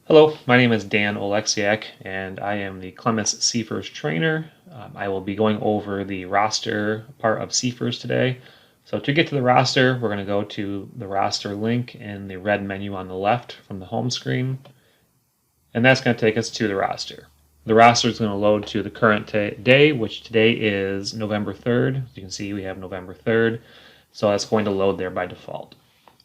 Hello, my name is Dan Oleksiak, and I am the CLEMIS CFIRS trainer. I will be going over the roster part of CFIRS today. So to get to the roster, we're going to go to the roster link in the red menu on the left from the home screen, and that's going to take us to the roster. The roster is going to load to the current day, which today is November 3rd. As you can see, we have November 3rd, so that's going to load there by default.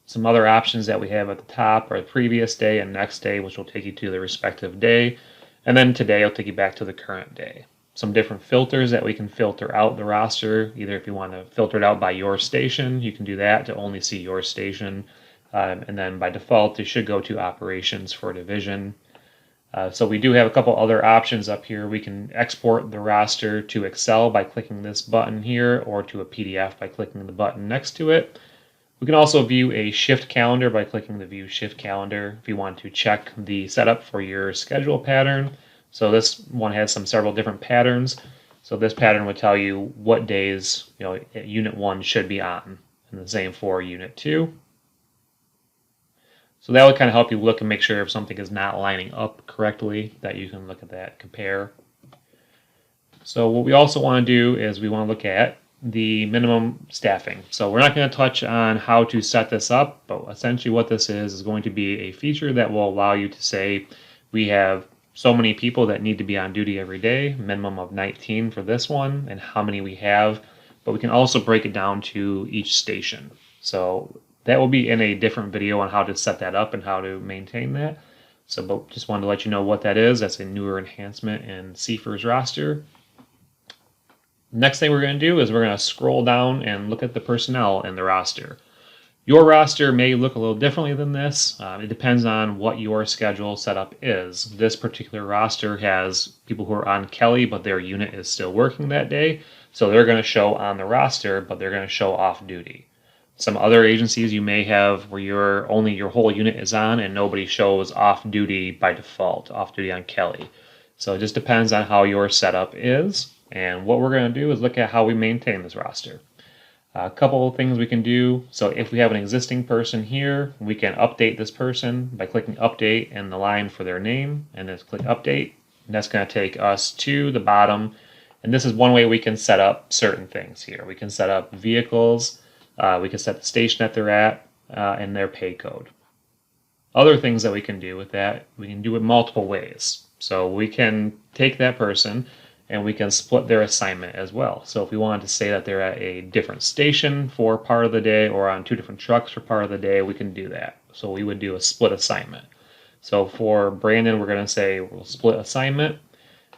Some other options that we have at the top are the previous day and next day, which will take you to the respective day. And then today will take you back to the current day. Some different filters that we can filter out the roster. Either if you want to filter it out by your station, you can do that to only see your station. And then by default, it should go to operations for division. So we do have a couple other options up here. We can export the roster to Excel by clicking this button here, or to a PDF by clicking the button next to it. We can also view a shift calendar by clicking the View Shift Calendar if you want to check the setup for your schedule pattern. So this one has several different patterns. So this pattern would tell you what days Unit 1 should be on, and the same for Unit 2. So that would kind of help you look and make sure if something is not lining up correctly, that you can look at that, compare. So what we also want to do is we want to look at the minimum staffing. So we're not going to touch on how to set this up, but essentially what this is going to be a feature that will allow you to say we have so many people that need to be on duty every day, minimum of 19 for this one, and how many we have. But we can also break it down to each station. So that will be in a different video on how to set that up and how to maintain that. So but just wanted to let you know what that is. That's a newer enhancement in CFIRS roster. Next thing we're going to do is we're going to scroll down and look at the personnel in the roster. Your roster may look a little differently than this. It depends on what your schedule setup is. This particular roster has people who are on Kelly, but their unit is still working that day. So they're going to show on the roster, but they're going to show off duty. Some other agencies you may have where your whole unit is on and nobody shows off duty by default, off duty on Kelly. So it just depends on how your setup is. And what we're going to do is look at how we maintain this roster. A couple of things we can do. So if we have an existing person here, we can update this person by clicking update and the line for their name, and then click update. And that's going to take us to the bottom. And this is one way we can set up certain things here. We can set up vehicles, we can set the station that they're at, and their pay code. Other things that we can do with that, we can do it multiple ways. So we can take that person and we can split their assignment as well. So if we wanted to say that they're at a different station for part of the day or on two different trucks for part of the day, we can do that. So we would do a split assignment. So for Brandon, we're going to say we'll split assignment.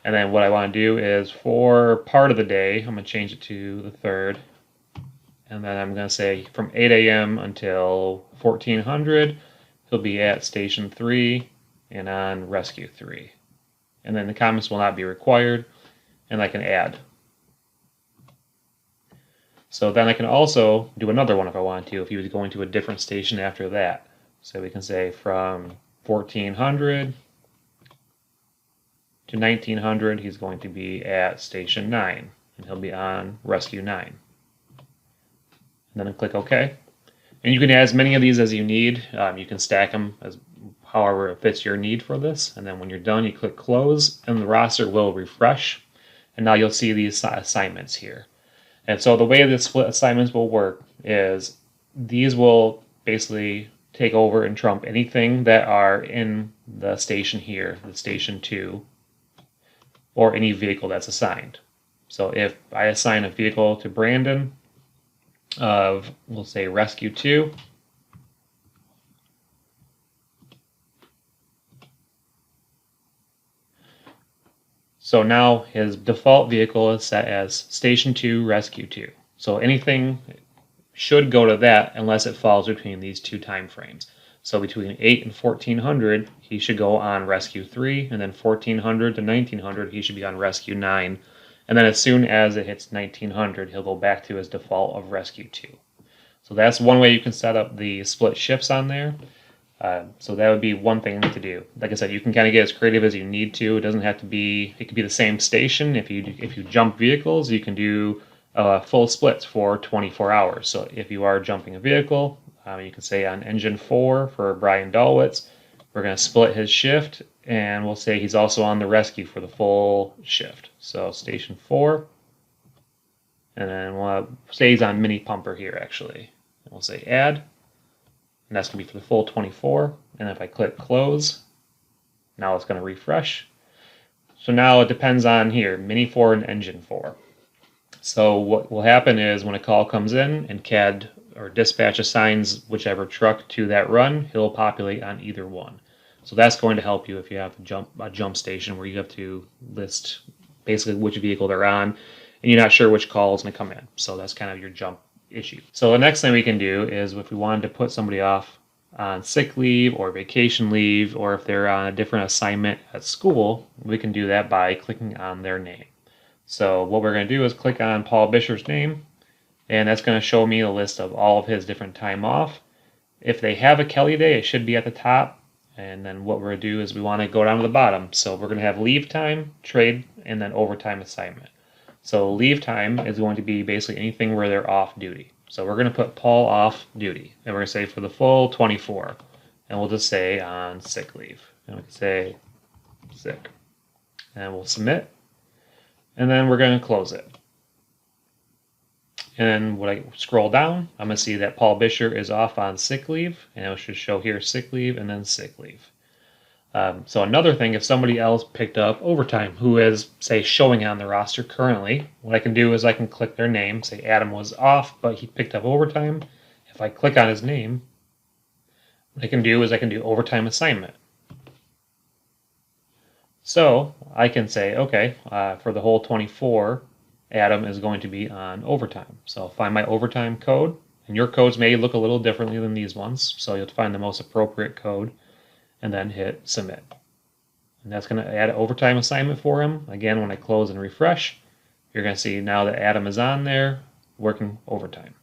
And then what I want to do is for part of the day, I'm going to change it to the 3rd. And then I'm going to say from 8 a.m. until 1400, he'll be at Station 3 and on Rescue 3. And then the comments will not be required. And I can add. So then I can also do another one if I want to, if he was going to a different station after that. So we can say from 1400 to 1900, he's going to be at Station 9, and he'll be on Rescue 9. And then I click OK. And you can add as many of these as you need. You can stack them as however it fits your need for this. And then when you're done, you click Close, and the roster will refresh. And now you'll see these assignments here. And so the way the split assignments will work is these will basically take over and trump anything that are in the station here, the Station 2, or any vehicle that's assigned. So if I assign a vehicle to Brandon of, we'll say, Rescue 2, so now his default vehicle is set as Station 2, Rescue 2. So anything should go to that unless it falls between these two time frames. So between 8 and 1400, he should go on Rescue 3, and then 1400 to 1900, he should be on Rescue 9. And then as soon as it hits 1900, he'll go back to his default of Rescue 2. So that's one way you can set up the split shifts on there. So that would be one thing to do. Like I said, you can kind of get as creative as you need to. It doesn't have to be, it could be the same station. If you jump vehicles, you can do full splits for 24 hours. So if you are jumping a vehicle, you can say on Engine 4 for Brian Dalwitz, We're going to split his shift, and we'll say he's also on the rescue for the full shift. So station 4, and then we'll say he's on mini pumper here actually. And we'll say add, and that's going to be for the full 24. And if I click close, now it's going to refresh. So now it depends on here, mini 4 and engine 4. So what will happen is when a call comes in and CAD or dispatch assigns whichever truck to that run, he'll populate on either one. So that's going to help you if you have a jump station where you have to list basically which vehicle they're on and you're not sure which call is going to come in. So that's kind of your jump issue. So the next thing we can do is if we wanted to put somebody off on sick leave or vacation leave, or if they're on a different assignment at school, we can do that by clicking on their name. So what we're going to do is click on Paul Bisher's name, and that's going to show me a list of all of his different time off. If they have a Kelly day, it should be at the top. And then what we're going to do is we want to go down to the bottom. So we're going to have leave time, trade, and then overtime assignment. So leave time is going to be basically anything where they're off duty. So we're going to put Paul off duty. And we're going to say for the full 24. And we'll just say on sick leave. And we can say sick. And we'll submit. And then we're going to close it. And when I scroll down, I'm going to see that Paul Bisher is off on sick leave, and it should show here sick leave and then sick leave. So another thing, if somebody else picked up overtime who is, say, showing on the roster currently, what I can do is I can click their name, say Adam was off, but he picked up overtime. If I click on his name, what I can do is I can do overtime assignment. So I can say, okay, for the whole 24, Adam is going to be on overtime. So I'll find my overtime code, and your codes may look a little differently than these ones, so you'll find the most appropriate code, and then hit submit. And that's going to add an overtime assignment for him. Again, when I close and refresh, you're going to see now that Adam is on there working overtime.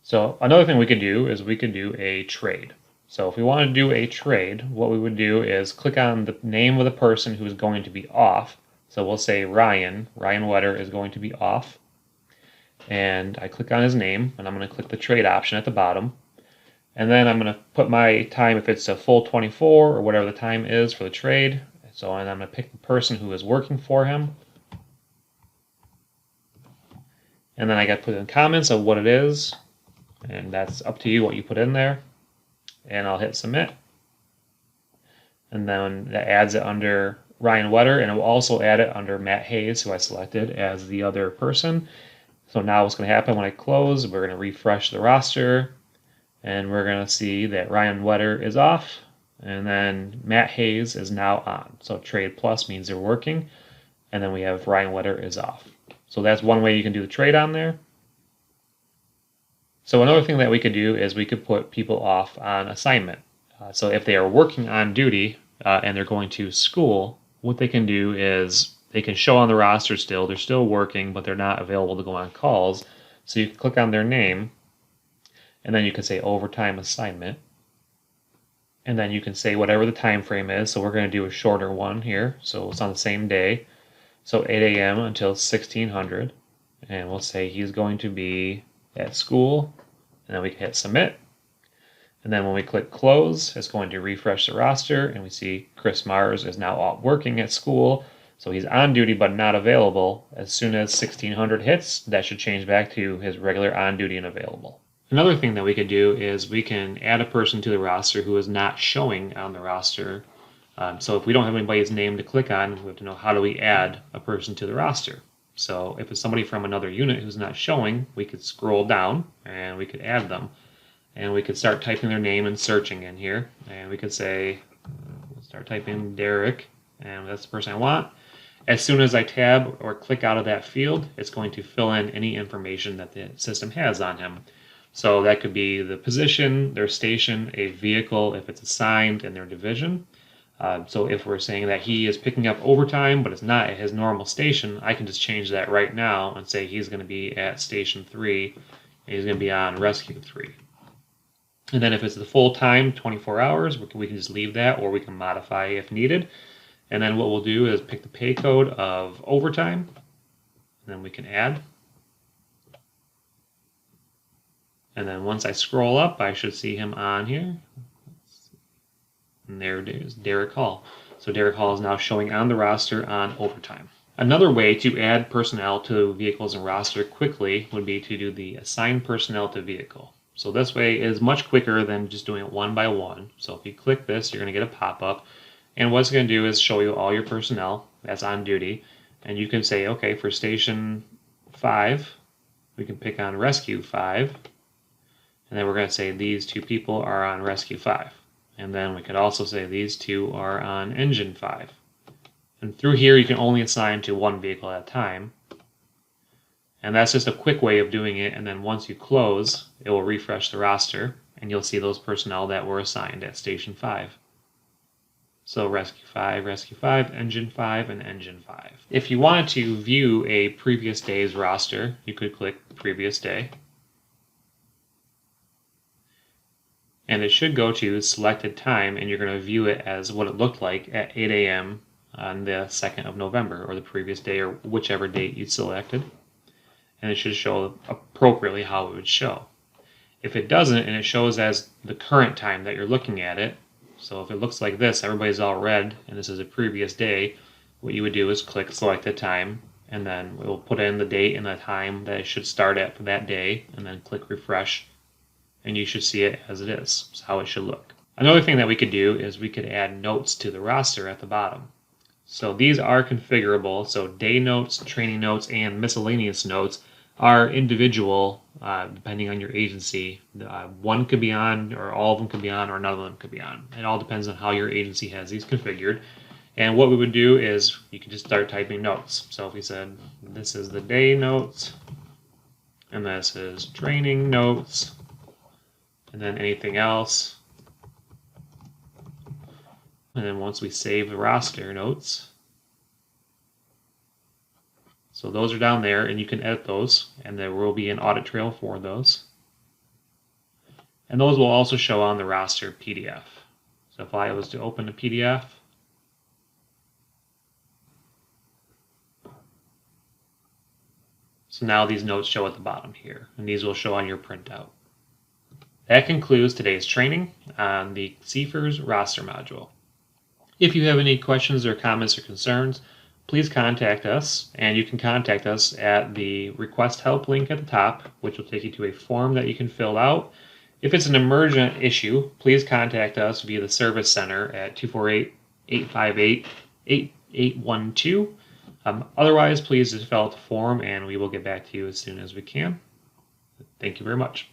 So another thing we could do is we could do a trade. So if we want to do a trade, what we would do is click on the name of the person who's going to be off. So we'll say Ryan Wetter is going to be off. And I click on his name, and I'm going to click the trade option at the bottom. And then I'm going to put my time, if it's a full 24 or whatever the time is for the trade. So and I'm going to pick the person who is working for him. And then I got to put in comments of what it is. And that's up to you what you put in there. And I'll hit submit. And then that adds it under Ryan Wetter, and it will also add it under Matt Hayes, who I selected as the other person. So now what's going to happen when I close, we're going to refresh the roster, and we're going to see that Ryan Wetter is off, and then Matt Hayes is now on. So trade plus means they're working, and then we have Ryan Wetter is off. So that's one way you can do the trade on there. So another thing that we could do is we could put people off on assignment. So if they are working on duty and they're going to school, what they can do is they can show on the roster still. They're still working, but they're not available to go on calls. So you can click on their name, and then you can say overtime assignment. And then you can say whatever the time frame is. So we're going to do a shorter one here. So it's on the same day. So 8 a.m. until 1600. And we'll say he's going to be at school. And then we can hit submit. And then when we click close, it's going to refresh the roster, and we see Chris Mars is now out working at school. So he's on duty but not available. As soon as 1600 hits, that should change back to his regular on duty and available. Another thing that we could do is we can add a person to the roster who is not showing on the roster. So if we don't have anybody's name to click on, we have to know how do we add a person to the roster. So if it's somebody from another unit who's not showing, we could scroll down and we could add them. And we could start typing their name and searching in here. And we could say, start typing Derek, and that's the person I want. As soon as I tab or click out of that field, it's going to fill in any information that the system has on him. So that could be the position, their station, a vehicle, if it's assigned, and their division. So if we're saying that he is picking up overtime, but it's not at his normal station, I can just change that right now and say he's going to be at Station 3, and he's going to be on Rescue 3. And then if it's the full time, 24 hours, we can just leave that, or we can modify if needed. And then what we'll do is pick the pay code of overtime, and then we can add. And then once I scroll up, I should see him on here. And there it is, Derek Hall. So Derek Hall is now showing on the roster on overtime. Another way to add personnel to vehicles and roster quickly would be to do the assign personnel to vehicle. So this way is much quicker than just doing it one by one. So if you click this, you're going to get a pop-up. And what it's going to do is show you all your personnel that's on duty. And you can say, okay, for Station 5, we can pick on Rescue 5. And then we're going to say these two people are on Rescue 5. And then we could also say these two are on Engine 5. And through here, you can only assign to one vehicle at a time. And that's just a quick way of doing it. And then once you close, it will refresh the roster, and you'll see those personnel that were assigned at Station 5. So Rescue 5, Engine 5, and Engine 5. If you wanted to view a previous day's roster, you could click Previous Day. And it should go to selected time, and you're going to view it as what it looked like at 8 a.m. on the 2nd of November, or the previous day, or whichever date you selected. And it should show appropriately how it would show. If it doesn't, and it shows as the current time that you're looking at it, so if it looks like this, everybody's all red, and this is a previous day, what you would do is click selected time, and then it will put in the date and the time that it should start at for that day, and then click refresh, and you should see it as it is. It's how it should look. Another thing that we could do is we could add notes to the roster at the bottom. So these are configurable, so day notes, training notes, and miscellaneous notes are individual depending on your agency. One could be on, or all of them could be on, or none of them could be on. It all depends on how your agency has these configured. And what we would do is you can just start typing notes. So if we said this is the day notes, and this is training notes, and then anything else. And then once we save the roster notes, so those are down there, and you can edit those, and there will be an audit trail for those. And those will also show on the roster PDF. So if I was to open the PDF, so now these notes show at the bottom here, and these will show on your printout. That concludes today's training on the CFIRS roster module. If you have any questions or comments or concerns, please contact us, and you can contact us at the request help link at the top, which will take you to a form that you can fill out. If it's an emergent issue, please contact us via the service center at 248-858-8812. Otherwise, please just fill out the form, and we will get back to you as soon as we can. Thank you very much.